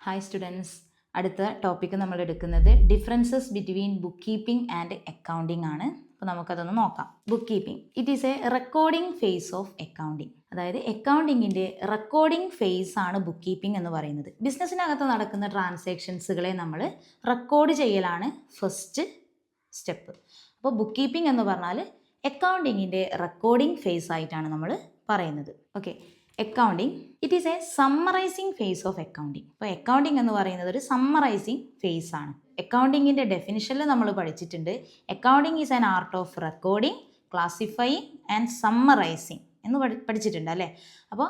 Hi students, അടുത്ത topic നമ്മൾ എടുക്കുന്നത് differences between book keeping and accounting ആണ്. അപ്പോൾ നമുക്കതൊന്ന് നോക്കാം. Book keeping it is a recording phase of accounting. അതായത് അക്കൗണ്ടിങ്ങിൻ്റെ റെക്കോർഡിംഗ് ഫേസ് ആണ് ബുക്ക് കീപ്പിംഗ് എന്ന് പറയുന്നത്. ബിസിനസ്സിനകത്ത് നടക്കുന്ന ട്രാൻസാക്ഷൻസുകളെ നമ്മൾ റെക്കോർഡ് ചെയ്യലാണ് ഫസ്റ്റ് സ്റ്റെപ്പ്. അപ്പോൾ ബുക്ക് കീപ്പിംഗ് എന്ന് പറഞ്ഞാൽ അക്കൗണ്ടിങ്ങിൻ്റെ റെക്കോർഡിംഗ് ഫേസ് ആയിട്ടാണ് നമ്മൾ പറയുന്നത്. Okay, accounting it is a summarizing phase of accounting. അപ്പോൾ അക്കൗണ്ടിങ് എന്ന് പറയുന്നത് ഒരു സമ്മറൈസിങ് ഫേസ് ആണ്. അക്കൗണ്ടിങ്ങിൻ്റെ ഡെഫിനിഷനിൽ നമ്മൾ പഠിച്ചിട്ടുണ്ട്. Accounting is an art of recording, classifying and summarising എന്ന് പഠിച്ചിട്ടുണ്ട് അല്ലേ. അപ്പോൾ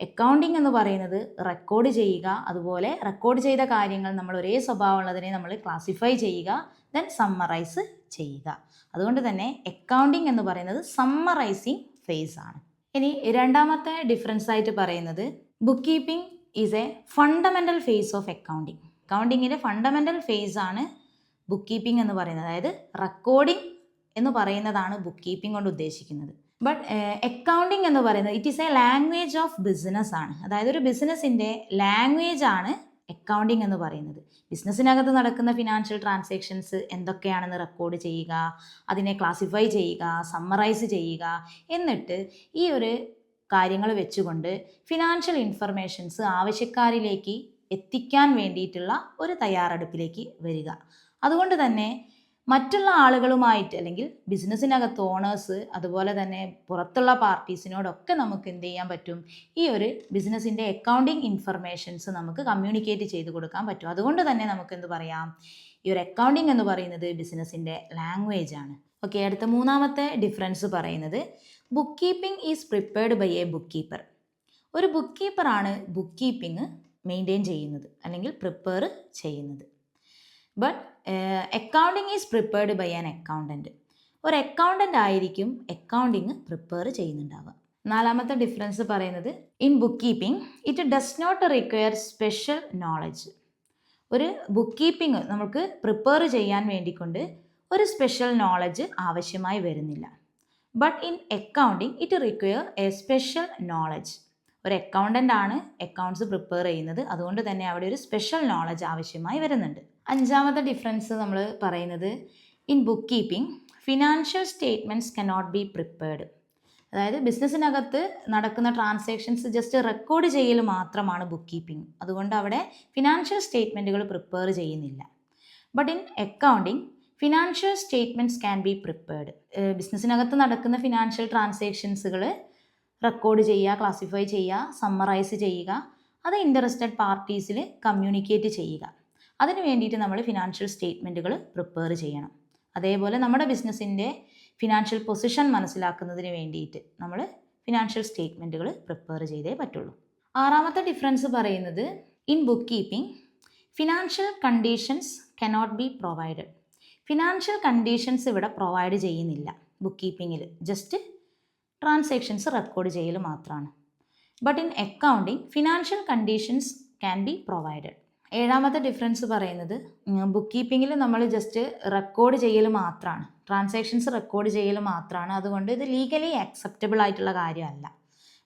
അക്കൗണ്ടിങ് എന്ന് പറയുന്നത് റെക്കോർഡ് ചെയ്യുക, അതുപോലെ റെക്കോർഡ് ചെയ്ത കാര്യങ്ങൾ നമ്മൾ ഒരേ സ്വഭാവമുള്ളതിനെ നമ്മൾ ക്ലാസിഫൈ ചെയ്യുക, ദെൻ സമ്മറൈസ് ചെയ്യുക. അതുകൊണ്ട് തന്നെ അക്കൗണ്ടിങ് എന്ന് പറയുന്നത് സമ്മറൈസിങ് ഫേസ് ആണ്. ഇനി രണ്ടാമത്തെ ഡിഫറൻസ് ആയിട്ട് പറയുന്നത് book keeping is a fundamental phase of accounting. അക്കൗണ്ടിങ്ങിൻ്റെ ഫണ്ടമെൻ്റൽ ഫേസ് ആണ് ബുക്ക് കീപ്പിംഗ് എന്ന് പറയുന്നത്. അതായത് റെക്കോർഡിംഗ് എന്ന് പറയുന്നതാണ് ബുക്ക് കീപ്പിംഗ് കൊണ്ട് ഉദ്ദേശിക്കുന്നത്. ബട്ട് അക്കൗണ്ടിങ് എന്ന് പറയുന്നത് it is A language of business ആണ്. അതായത് ഒരു ബിസിനസ്സിൻ്റെ ലാംഗ്വേജ് ആണ് അക്കൗണ്ടിങ് എന്ന് പറയുന്നത്. ബിസിനസ്സിനകത്ത് നടക്കുന്ന ഫിനാൻഷ്യൽ ട്രാൻസാക്ഷൻസ് എന്തൊക്കെയാണെന്ന് റെക്കോർഡ് ചെയ്യുക, അതിനെ ക്ലാസിഫൈ ചെയ്യുക, സമ്മറൈസ് ചെയ്യുക, എന്നിട്ട് ഈ ഒരു കാര്യങ്ങൾ വെച്ചുകൊണ്ട് ഫിനാൻഷ്യൽ ഇൻഫർമേഷൻസ് ആവശ്യക്കാരിലേക്ക് എത്തിക്കാൻ വേണ്ടിയിട്ടുള്ള ഒരു തയ്യാറെടുപ്പിലേക്ക് വരിക. അതുകൊണ്ട് തന്നെ മറ്റുള്ള ആളുകളുമായിട്ട്, അല്ലെങ്കിൽ ബിസിനസ്സിനകത്ത് ഓണേഴ്സ്, അതുപോലെ തന്നെ പുറത്തുള്ള പാർട്ടീസിനോടൊക്കെ നമുക്ക് എന്ത് ചെയ്യാൻ പറ്റും, ഈ ഒരു ബിസിനസ്സിൻ്റെ അക്കൗണ്ടിങ് ഇൻഫർമേഷൻസ് നമുക്ക് കമ്മ്യൂണിക്കേറ്റ് ചെയ്ത് കൊടുക്കാൻ പറ്റും. അതുകൊണ്ട് തന്നെ നമുക്ക് എന്ത് പറയാം, ഈ ഒരു അക്കൗണ്ടിങ് എന്ന് പറയുന്നത് ബിസിനസ്സിൻ്റെ ലാംഗ്വേജ് ആണ്. ഓക്കെ, അടുത്ത മൂന്നാമത്തെ ഡിഫറൻസ് പറയുന്നത് book keeping is prepared by a book keeper. ഒരു ബുക്ക് കീപ്പറാണ് ബുക്ക് കീപ്പിംഗ് മെയിൻറ്റെയിൻ ചെയ്യുന്നത് അല്ലെങ്കിൽ പ്രിപ്പയർ ചെയ്യുന്നത്. But accounting is prepared by an accountant. ഒരു അക്കൗണ്ടൻ്റ് ആയിരിക്കും അക്കൗണ്ടിങ് പ്രിപ്പയർ ചെയ്യുന്നുണ്ടാവുക. നാലാമത്തെ ഡിഫറൻസ് പറയുന്നത് in book keeping it does not require special knowledge. ഒരു ബുക്ക് കീപ്പിംഗ് നമുക്ക് പ്രിപ്പയർ ചെയ്യാൻ വേണ്ടിക്കൊണ്ട് ഒരു സ്പെഷ്യൽ നോളജ് ആവശ്യമായി വരുന്നില്ല. But in accounting it require a special knowledge. ഒരു അക്കൗണ്ടൻ്റ് ആണ് അക്കൗണ്ട്സ് പ്രിപ്പയർ ചെയ്യുന്നത്, അതുകൊണ്ട് തന്നെ അവിടെ ഒരു സ്പെഷ്യൽ നോളജ് ആവശ്യമായി വരുന്നുണ്ട്. അഞ്ചാമത്തെ ഡിഫറൻസ് നമ്മൾ പറയുന്നത് in book keeping financial statements cannot be prepared. അതായത് ബിസിനസ്സിനകത്ത് നടക്കുന്ന ട്രാൻസാക്ഷൻസ് ജസ്റ്റ് റെക്കോർഡ് ചെയ്യൽ മാത്രമാണ് ബുക്ക് കീപ്പിംഗ്. അതുകൊണ്ട് അവിടെ ഫിനാൻഷ്യൽ സ്റ്റേറ്റ്മെൻറ്റുകൾ പ്രിപ്പയർ ചെയ്യുന്നില്ല. But in accounting financial statements can be prepared. ബിസിനസ്സിനകത്ത് നടക്കുന്ന ഫിനാൻഷ്യൽ ട്രാൻസാക്ഷൻസുകൾ റെക്കോർഡ് ചെയ്യുക, ക്ലാസിഫൈ ചെയ്യുക, സമ്മറൈസ് ചെയ്യുക, അത് ഇൻട്രസ്റ്റഡ് പാർട്ടീസിൽ കമ്മ്യൂണിക്കേറ്റ് ചെയ്യുക. അതിന് വേണ്ടിയിട്ട് നമ്മൾ ഫിനാൻഷ്യൽ സ്റ്റേറ്റ്മെൻറ്റുകൾ പ്രിപ്പയർ ചെയ്യണം. അതേപോലെ നമ്മുടെ ബിസിനസ്സിൻ്റെ ഫിനാൻഷ്യൽ പൊസിഷൻ മനസ്സിലാക്കുന്നതിന് വേണ്ടിയിട്ട് നമ്മൾ ഫിനാൻഷ്യൽ സ്റ്റേറ്റ്മെൻറ്റുകൾ പ്രിപ്പയർ ചെയ്തേ പറ്റുള്ളൂ. ആറാമത്തെ ഡിഫറൻസ് പറയുന്നത് in book keeping financial conditions cannot be provided. Financial conditions ഇവിടെ പ്രൊവൈഡ് ചെയ്യുന്നില്ല ബുക്ക് കീപ്പിങ്ങിൽ, ജസ്റ്റ് ട്രാൻസാക്ഷൻസ് റെക്കോർഡ് ചെയ്യൽ മാത്രമാണ്. But in accounting financial conditions can be provided. ഏഴാമത്തെ ഡിഫറൻസ് പറയുന്നത് ബുക്ക് കീപ്പിങ്ങിൽ നമ്മൾ ജസ്റ്റ് റെക്കോർഡ് ചെയ്യൽ മാത്രമാണ്, ട്രാൻസാക്ഷൻസ് റെക്കോർഡ് ചെയ്യൽ മാത്രമാണ്. അതുകൊണ്ട് ഇത് ലീഗലി അക്സെപ്റ്റബിൾ ആയിട്ടുള്ള കാര്യമല്ല.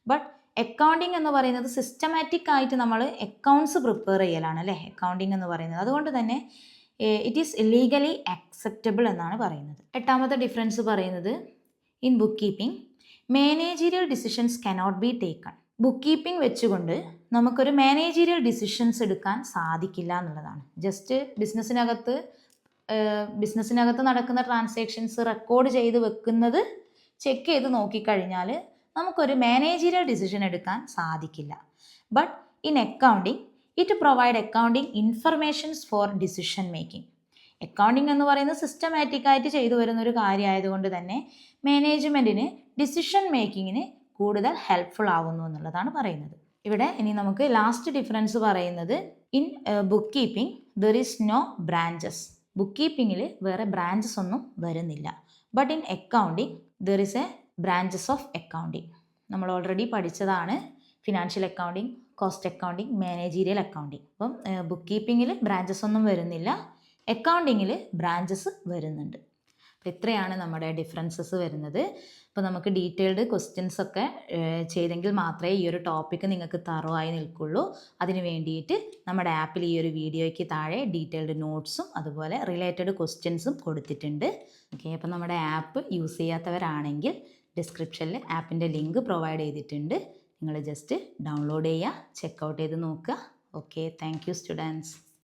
ബട്ട് അക്കൗണ്ടിങ് എന്ന് പറയുന്നത് സിസ്റ്റമാറ്റിക് ആയിട്ട് നമ്മൾ അക്കൗണ്ട്സ് പ്രിപ്പയർ ചെയ്യലാണ് അല്ലേ അക്കൗണ്ടിങ് എന്ന് പറയുന്നത്. അതുകൊണ്ട് തന്നെ ഇറ്റ് ഈസ് ലീഗലി അക്സെപ്റ്റബിൾ എന്നാണ് പറയുന്നത്. എട്ടാമത്തെ ഡിഫറൻസ് പറയുന്നത് in book keeping managerial decisions cannot be taken. Book keeping വെച്ചുകൊണ്ട് നമുക്കൊരു മാനേജീരിയൽ ഡിസിഷൻസ് എടുക്കാൻ സാധിക്കില്ല എന്നുള്ളതാണ്. ജസ്റ്റ് ബിസിനസ്സിനകത്ത് നടക്കുന്ന ട്രാൻസാക്ഷൻസ് റെക്കോർഡ് ചെയ്ത് വെക്കുന്നത് ചെക്ക് ചെയ്ത് നോക്കിക്കഴിഞ്ഞാൽ നമുക്കൊരു മാനേജീരിയൽ ഡിസിഷൻ എടുക്കാൻ സാധിക്കില്ല. But in accounting it provide accounting informations four decision making. Accounting എന്ന് പറയുന്നത് സിസ്റ്റമാറ്റിക് ആയിട്ട് ചെയ്തു വരുന്ന ഒരു കാര്യമായതുകൊണ്ട് തന്നെ മാനേജ്മെൻറ്റിന് ഡിസിഷൻ മേക്കിങ്ങിന് കൂടുതൽ ഹെൽപ്ഫുൾ ആവുന്നു എന്നുള്ളതാണ് പറയുന്നത്. ഇവിടെ ഇനി നമുക്ക് ലാസ്റ്റ് ഡിഫറൻസ് പറയുന്നത് in book keeping there is no branches. Book കീപ്പിങ്ങിൽ വേറെ ബ്രാഞ്ചസ് ഒന്നും വരുന്നില്ല. But in accounting there is a branches of accounting. നമ്മൾ ഓൾറെഡി പഠിച്ചതാണ് financial accounting, cost accounting, managerial accounting. അപ്പം ബുക്ക് കീപ്പിങ്ങിൽ ബ്രാഞ്ചസ് ഒന്നും വരുന്നില്ല, അക്കൗണ്ടിങ്ങിൽ ബ്രാഞ്ചസ് വരുന്നുണ്ട്. അപ്പോൾ ഇത്രയാണ് നമ്മുടെ ഡിഫറൻസസ് വരുന്നത്. അപ്പോൾ നമുക്ക് ഡീറ്റെയിൽഡ് ക്വസ്റ്റ്യൻസ് ഒക്കെ ചെയ്തെങ്കിൽ മാത്രമേ ഈ ഒരു ടോപ്പിക്ക് നിങ്ങൾക്ക് തറവായി നിൽക്കുള്ളൂ. അതിന് വേണ്ടിയിട്ട് നമ്മുടെ ആപ്പിൽ ഈ ഒരു വീഡിയോയ്ക്ക് താഴെ ഡീറ്റെയിൽഡ് നോട്ട്സും അതുപോലെ റിലേറ്റഡ് ക്വസ്റ്റ്യൻസും കൊടുത്തിട്ടുണ്ട്. ഓക്കെ, അപ്പോൾ നമ്മുടെ ആപ്പ് യൂസ് ചെയ്യാത്തവരാണെങ്കിൽ ഡിസ്ക്രിപ്ഷനിൽ ആപ്പിൻ്റെ ലിങ്ക് പ്രൊവൈഡ് ചെയ്തിട്ടുണ്ട്. നിങ്ങൾ ജസ്റ്റ് ഡൗൺലോഡ് ചെയ്യുക, ചെക്കൗട്ട് ചെയ്ത് നോക്കുക. Okay, thank you students.